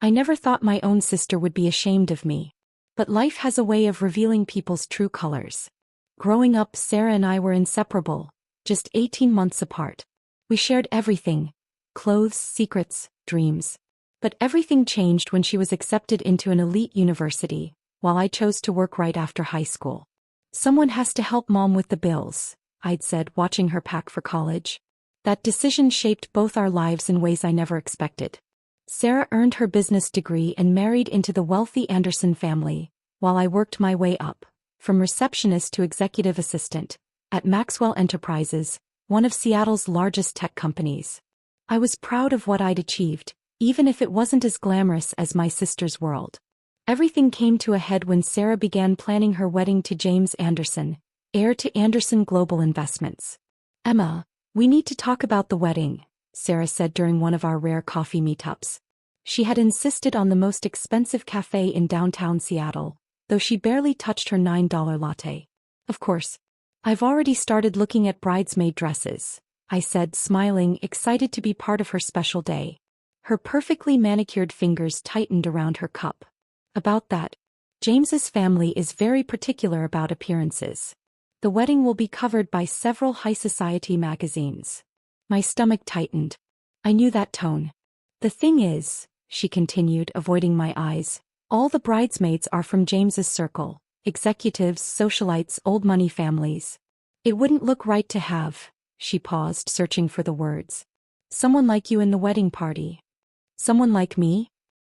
I never thought my own sister would be ashamed of me. But life has a way of revealing people's true colors. Growing up, Sarah and I were inseparable, just 18 months apart. We shared everything: clothes, secrets, dreams. But everything changed when she was accepted into an elite university, while I chose to work right after high school. "Someone has to help Mom with the bills," I'd said, watching her pack for college. That decision shaped both our lives in ways I never expected. Sarah earned her business degree and married into the wealthy Anderson family, while I worked my way up, from receptionist to executive assistant, at Maxwell Enterprises, one of Seattle's largest tech companies. I was proud of what I'd achieved, even if it wasn't as glamorous as my sister's world. Everything came to a head when Sarah began planning her wedding to James Anderson, heir to Anderson Global Investments. "Emma, we need to talk about the wedding," Sarah said during one of our rare coffee meetups. She had insisted on the most expensive café in downtown Seattle, though she barely touched her $9 latte. "Of course. I've already started looking at bridesmaid dresses," I said, smiling, excited to be part of her special day. Her perfectly manicured fingers tightened around her cup. "About that, James's family is very particular about appearances. The wedding will be covered by several high society magazines." My stomach tightened. I knew that tone. "The thing is," she continued, avoiding my eyes, "all the bridesmaids are from James's circle, executives, socialites, old money families. It wouldn't look right to have," she paused, searching for the words, "someone like you in the wedding party." "Someone like me?"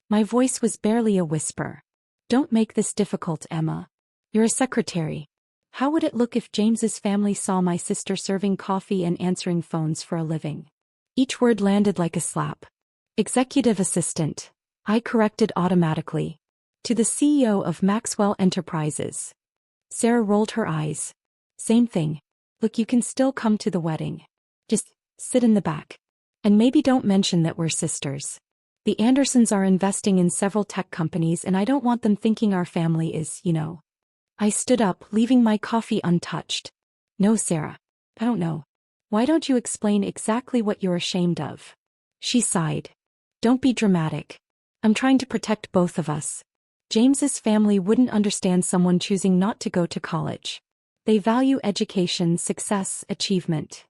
My voice was barely a whisper. "Don't make this difficult, Emma. You're a secretary. How would it look if James's family saw my sister serving coffee and answering phones for a living?" Each word landed like a slap. "Executive assistant," I corrected automatically. "To the CEO of Maxwell Enterprises." Sarah rolled her eyes. "Same thing. Look, you can still come to the wedding. Just sit in the back. And maybe don't mention that we're sisters. The Andersons are investing in several tech companies and I don't want them thinking our family is, you know." I stood up, leaving my coffee untouched. "No, Sarah. I don't know. Why don't you explain exactly what you're ashamed of?" She sighed. "Don't be dramatic. I'm trying to protect both of us. James's family wouldn't understand someone choosing not to go to college. They value education, success, achievement.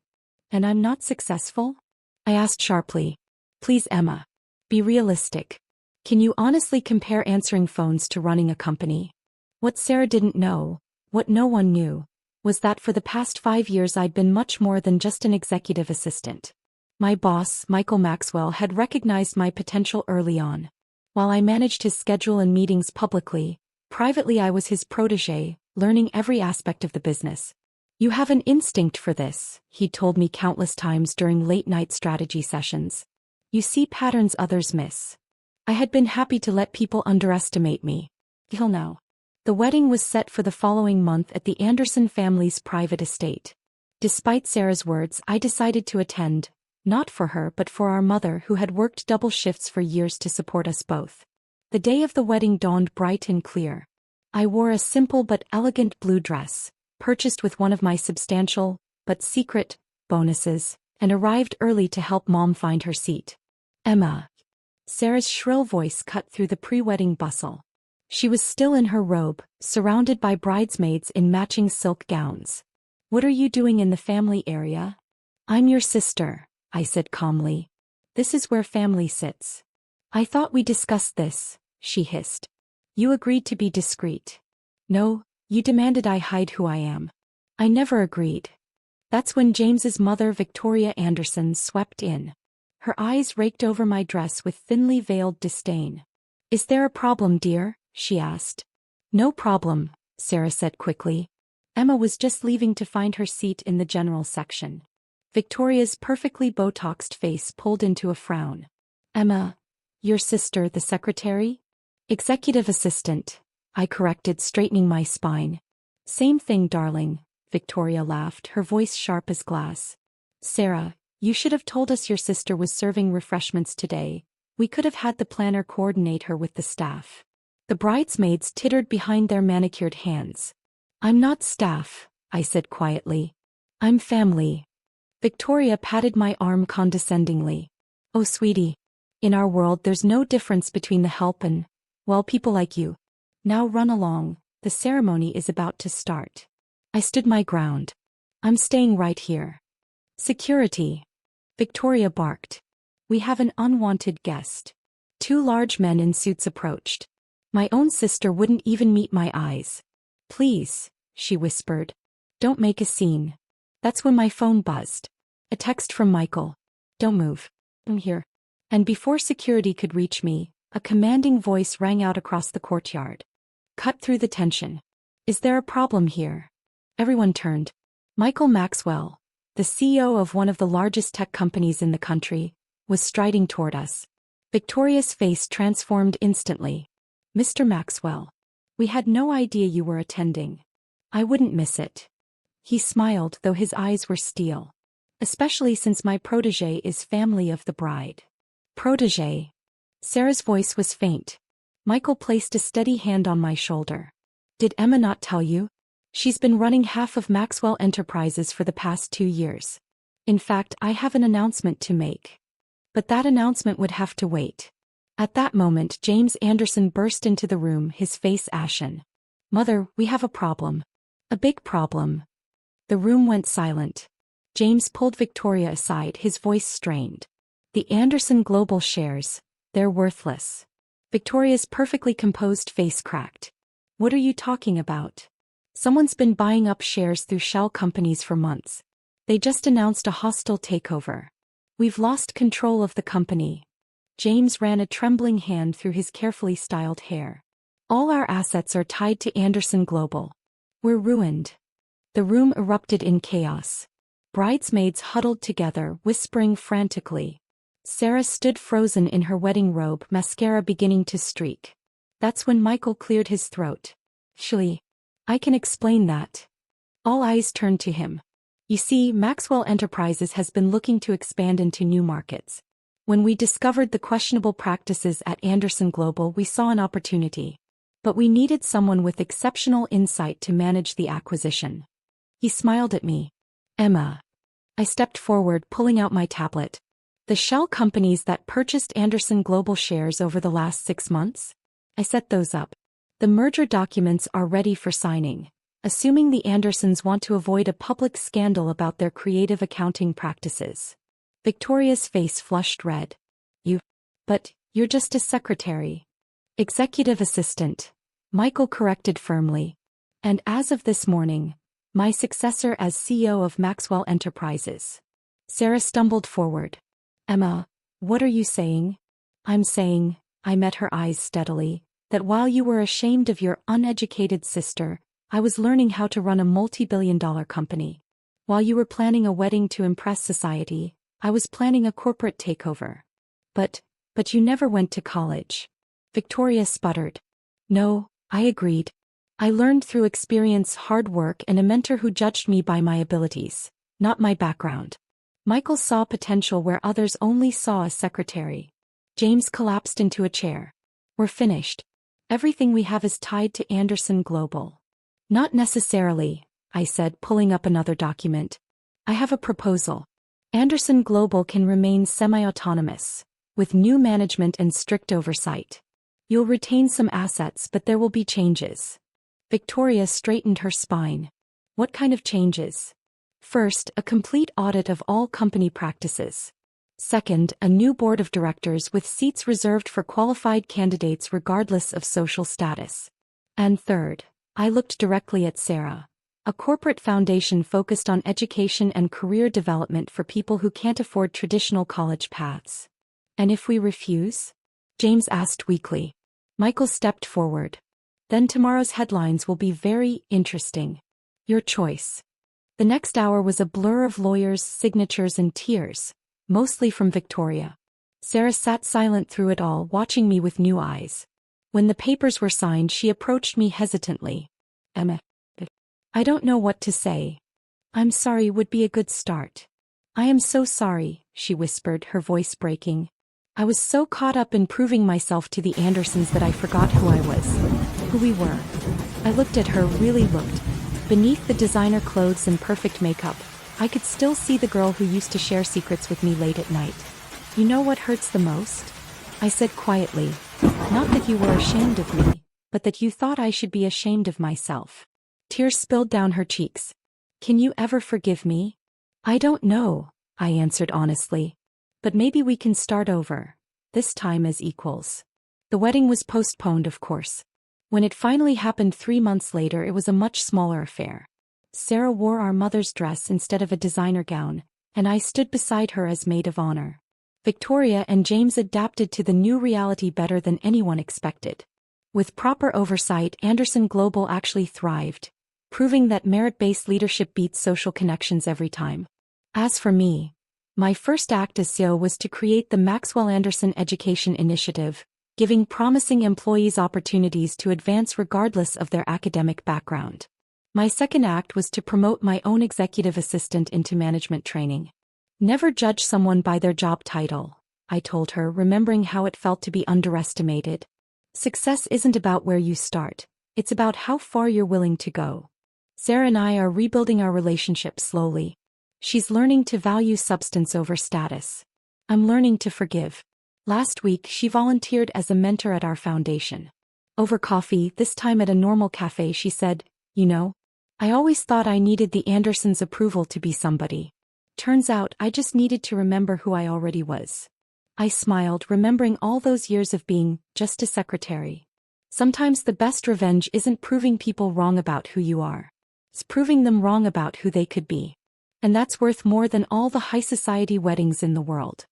And I'm not successful?" I asked sharply. "Please, Emma. Be realistic. Can you honestly compare answering phones to running a company?" What Sarah didn't know, what no one knew, was that for the past 5 years I'd been much more than just an executive assistant. My boss, Michael Maxwell, had recognized my potential early on. While I managed his schedule and meetings publicly, privately I was his protégé, learning every aspect of the business. "You have an instinct for this," he'd told me countless times during late-night strategy sessions. "You see patterns others miss." I had been happy to let people underestimate me. Till now. The wedding was set for the following month at the Anderson family's private estate. Despite Sarah's words, I decided to attend, not for her but for our mother who had worked double shifts for years to support us both. The day of the wedding dawned bright and clear. I wore a simple but elegant blue dress, purchased with one of my substantial, but secret, bonuses, and arrived early to help Mom find her seat. "Emma." Sarah's shrill voice cut through the pre-wedding bustle. She was still in her robe, surrounded by bridesmaids in matching silk gowns. "What are you doing in the family area?" "I'm your sister," I said calmly. "This is where family sits." "I thought we discussed this," she hissed. "You agreed to be discreet." "No, you demanded I hide who I am." "I never agreed." That's when James's mother, Victoria Anderson, swept in. Her eyes raked over my dress with thinly veiled disdain. "Is there a problem, dear?" she asked. "No problem," Sarah said quickly. Emma was just leaving to find her seat in the general section. Victoria's perfectly Botoxed face pulled into a frown. "Emma, your sister, the secretary?" "Executive assistant," I corrected, straightening my spine. "Same thing, darling," Victoria laughed, her voice sharp as glass. "Sarah, you should have told us your sister was serving refreshments today. We could have had the planner coordinate her with the staff." The bridesmaids tittered behind their manicured hands. "I'm not staff," I said quietly. "I'm family." Victoria patted my arm condescendingly. "Oh, sweetie. In our world there's no difference between the help and, well, people like you. Now run along, the ceremony is about to start. I stood my ground. I'm staying right here. Security. Victoria barked. We have an unwanted guest. Two large men in suits approached. My own sister wouldn't even meet my eyes. Please, she whispered. Don't make a scene. That's when my phone buzzed. A text from Michael. Don't move. I'm here. And before security could reach me, a commanding voice rang out across the courtyard. Cut through the tension. Is there a problem here? Everyone turned. Michael Maxwell, the CEO of one of the largest tech companies in the country, was striding toward us. Victoria's face transformed instantly. Mr. Maxwell. We had no idea you were attending. I wouldn't miss it. He smiled, though his eyes were steel. Especially since my protégé is family of the bride. Protégé. Sarah's voice was faint. Michael placed a steady hand on my shoulder. Did Emma not tell you? She's been running half of Maxwell Enterprises for the past 2 years. In fact, I have an announcement to make. But that announcement would have to wait. At that moment, James Anderson burst into the room, his face ashen. Mother, we have a problem. A big problem. The room went silent. James pulled Victoria aside, his voice strained. The Anderson Global shares, they're worthless. Victoria's perfectly composed face cracked. What are you talking about? Someone's been buying up shares through shell companies for months. They just announced a hostile takeover. We've lost control of the company. James ran a trembling hand through his carefully styled hair. All our assets are tied to Anderson Global. We're ruined. The room erupted in chaos. Bridesmaids huddled together, whispering frantically. Sarah stood frozen in her wedding robe, mascara beginning to streak. That's when Michael cleared his throat. Shirley, I can explain that. All eyes turned to him. You see, Maxwell Enterprises has been looking to expand into new markets. When we discovered the questionable practices at Anderson Global, we saw an opportunity. But we needed someone with exceptional insight to manage the acquisition. He smiled at me. Emma. I stepped forward, pulling out my tablet. The shell companies that purchased Anderson Global shares over the last 6 months? I set those up. The merger documents are ready for signing, assuming the Andersons want to avoid a public scandal about their creative accounting practices. Victoria's face flushed red. But you're just a secretary. Executive assistant. Michael corrected firmly. And as of this morning, my successor as CEO of Maxwell Enterprises. Sarah stumbled forward. Emma, what are you saying? I'm saying, I met her eyes steadily, that while you were ashamed of your uneducated sister, I was learning how to run a multi-billion-dollar company. While you were planning a wedding to impress society, I was planning a corporate takeover. But you never went to college. Victoria sputtered. No, I agreed. I learned through experience, hard work, and a mentor who judged me by my abilities, not my background. Michael saw potential where others only saw a secretary. James collapsed into a chair. We're finished. Everything we have is tied to Anderson Global. Not necessarily, I said, pulling up another document. I have a proposal. Anderson Global can remain semi-autonomous, with new management and strict oversight. You'll retain some assets, but there will be changes. Victoria straightened her spine. What kind of changes? First, a complete audit of all company practices. Second, a new board of directors with seats reserved for qualified candidates regardless of social status. And third, I looked directly at Sarah. A corporate foundation focused on education and career development for people who can't afford traditional college paths. And if we refuse? James asked weakly. Michael stepped forward. Then tomorrow's headlines will be very interesting. Your choice. The next hour was a blur of lawyers, signatures, and tears, mostly from Victoria. Sarah sat silent through it all, watching me with new eyes. When the papers were signed, she approached me hesitantly. Emma. I don't know what to say. I'm sorry would be a good start. I am so sorry, she whispered, her voice breaking. I was so caught up in proving myself to the Andersons that I forgot who I was, who we were. I looked at her, really looked. Beneath the designer clothes and perfect makeup, I could still see the girl who used to share secrets with me late at night. You know what hurts the most? I said quietly. Not that you were ashamed of me, but that you thought I should be ashamed of myself. Tears spilled down her cheeks. Can you ever forgive me? I don't know, I answered honestly. But maybe we can start over, this time as equals. The wedding was postponed, of course. When it finally happened 3 months later, it was a much smaller affair. Sarah wore our mother's dress instead of a designer gown, and I stood beside her as maid of honor. Victoria and James adapted to the new reality better than anyone expected. With proper oversight, Anderson Global actually thrived, proving that merit-based leadership beats social connections every time. As for me, my first act as CEO was to create the Maxwell Anderson Education Initiative, giving promising employees opportunities to advance regardless of their academic background. My second act was to promote my own executive assistant into management training. Never judge someone by their job title, I told her, remembering how it felt to be underestimated. Success isn't about where you start, it's about how far you're willing to go. Sarah and I are rebuilding our relationship slowly. She's learning to value substance over status. I'm learning to forgive. Last week, she volunteered as a mentor at our foundation. Over coffee, this time at a normal café, she said, "You know, I always thought I needed the Andersons' approval to be somebody. Turns out I just needed to remember who I already was." I smiled, remembering all those years of being just a secretary. Sometimes the best revenge isn't proving people wrong about who you are. It's proving them wrong about who they could be. And that's worth more than all the high society weddings in the world.